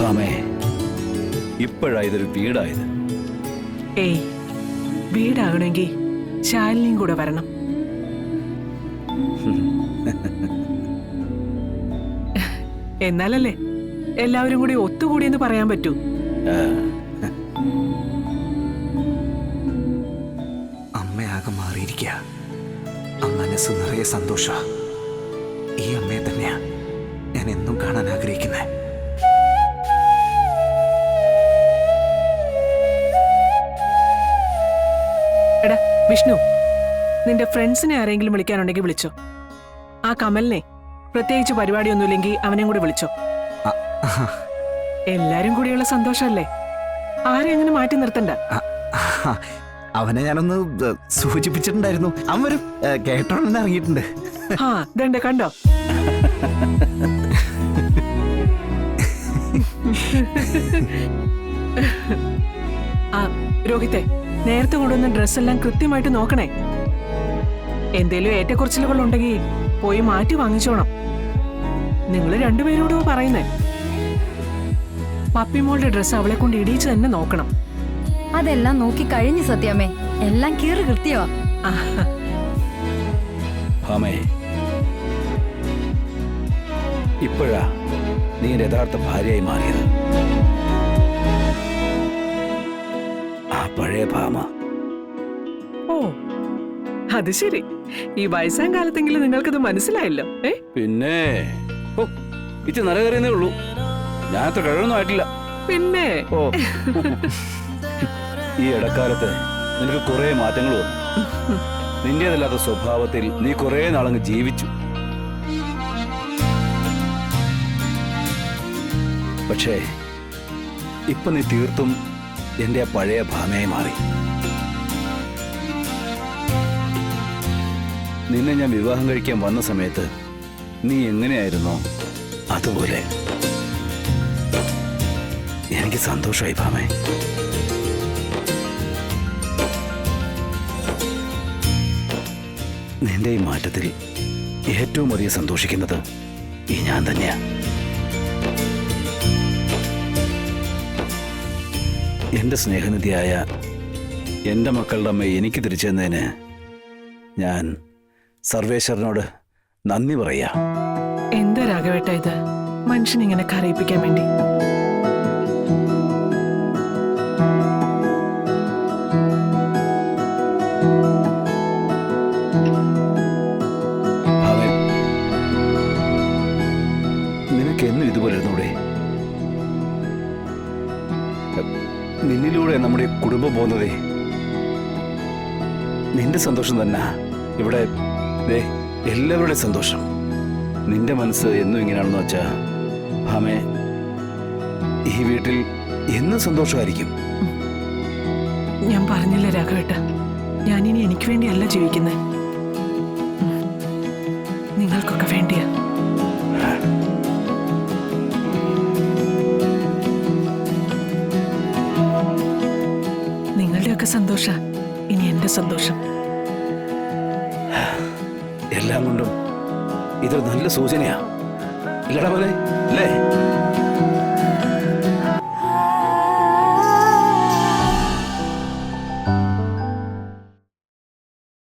ഭാമേ, ഇപ്പോഴാ ഇതൊരു വീടായത്. ഏയ്, വീടാകണമെങ്കിൽ ശാലിനിയും കൂടെ വരണം. എന്നാലല്ലേ എല്ലാവരും കൂടി ഒത്തുകൂടിയെന്ന് പറയാൻ പറ്റൂ. അമ്മയാകെ മാറിയിരിക്കുക. ആ മനസ്സ് നിറയെ സന്തോഷ. ഈ അമ്മയെ തന്നെയാ ഞാൻ എന്നും കാണാൻ ആഗ്രഹിക്കുന്നത്. എടാ വിഷ്ണു, നിന്റെ ഫ്രണ്ട്സിനെ ആരെങ്കിലും വിളിക്കാനുണ്ടെങ്കിൽ വിളിച്ചോ. ആ കമലിനെ പ്രത്യേകിച്ച് പരിപാടിയൊന്നുമില്ലെങ്കിൽ അവനെയും കൂടി വിളിച്ചോ. എല്ലാരും കൂടിയുള്ള സന്തോഷമല്ലേ, ആരും അങ്ങനെ മാറ്റി നിർത്തണ്ട. അവനെ ഞാനൊന്ന് സൂചിപ്പിച്ചിട്ടുണ്ടായിരുന്നു. അവൻ വരും, കേട്ടോണ്ട് ഇറങ്ങിയിട്ടുണ്ട്. ആ ഇതണ്ട് കണ്ടോ. ആ രോഹിത്തെ, നേരത്തെ കൊണ്ടുവന്ന ഡ്രസ്സെല്ലാം കൃത്യമായിട്ട് നോക്കണേ. എന്തേലും ഏറ്റക്കുറച്ചിലുകൾ ഉണ്ടെങ്കിൽ പോയി മാറ്റി വാങ്ങിച്ചോണം. നിങ്ങൾ രണ്ടുപേരോടോ പറയുന്നേ. പപ്പിമോളുടെ ഡ്രസ്സ് അവളെ കൊണ്ട് ഇടിയിച്ച് തന്നെ നോക്കണം. അതെല്ലാം നോക്കി കഴിഞ്ഞു സത്യാമ്മേ, എല്ലാം കീറി കൃത്യമാ. ഭാമേ, ഇപ്പോഴാ നീ യഥാർത്ഥ ഭാര്യയായി മാറിയത്. ആ പഴയ ഭാമ. ഓ അത് ശരി, ഈ വയസ്സാം കാലത്തെങ്കിലും നിങ്ങൾക്കത് മനസ്സിലായല്ലോ. പിന്നെ ഇത് നരകറിയുന്നേ ഉള്ളൂ. ഞാൻ അത്ര കഴിവൊന്നും ആയിട്ടില്ല. പിന്നെ ഓ ഈ ഇടക്കാലത്ത് നിനക്ക് കുറെ മാറ്റങ്ങൾ വന്നു. നിന്റേതല്ലാത്ത സ്വഭാവത്തിൽ നീ കുറെ നാളങ്ങ് ജീവിച്ചു. പക്ഷേ ഇപ്പൊ നീ തീർത്തും എന്റെ ആ പഴയ ഭാമയായി മാറി. നിന്നെ ഞാൻ വിവാഹം കഴിക്കാൻ വന്ന സമയത്ത് നീ എങ്ങനെയായിരുന്നോ അതുപോലെ. എനിക്ക് സന്തോഷമായി ഭാമേ. നിന്റെ ഈ മാറ്റത്തിൽ ഏറ്റവും അധികം സന്തോഷിക്കുന്നത് ഈ ഞാൻ തന്നെയാ. എന്റെ സ്നേഹനിധിയായ എന്റെ മക്കളുടെ അമ്മ എനിക്ക് തിരിച്ചു തന്നതിന് ഞാൻ സർവേശ്വരനോട് നന്ദി പറയാ. എന്താ രാഘവേട്ട ഇത്, മനുഷ്യനിങ്ങനെ കരയിപ്പിക്കാൻ വേണ്ടി. നിനക്കെന്നും ഇതുപോലെ ഇരുന്നൂടെ? നിന്നിലൂടെ നമ്മുടെ കുടുംബം പോകുന്നതേ നിന്റെ സന്തോഷം തന്നെ. ഇവിടെ എല്ലാവരുടെയും സന്തോഷം. നിന്റെ മനസ്സ് എന്നും ഇങ്ങനെയാണെന്ന് വെച്ചാ ഭാമേ, ഈ വീട്ടിൽ എന്നും സന്തോഷമായിരിക്കും. ഞാൻ പറഞ്ഞില്ല രാഘവേട്ട, ഞാനിനി എനിക്ക് വേണ്ടിയല്ല ജീവിക്കുന്നത്, നിങ്ങൾക്കൊക്കെ വേണ്ടിയാ. നിങ്ങളുടെയൊക്കെ സന്തോഷ ഇനി എന്റെ സന്തോഷം. എല്ലാം കൊണ്ടും ഇതൊരു നല്ല സൂചനയാ. ഇല്ലടാ പോലെ അല്ലേ?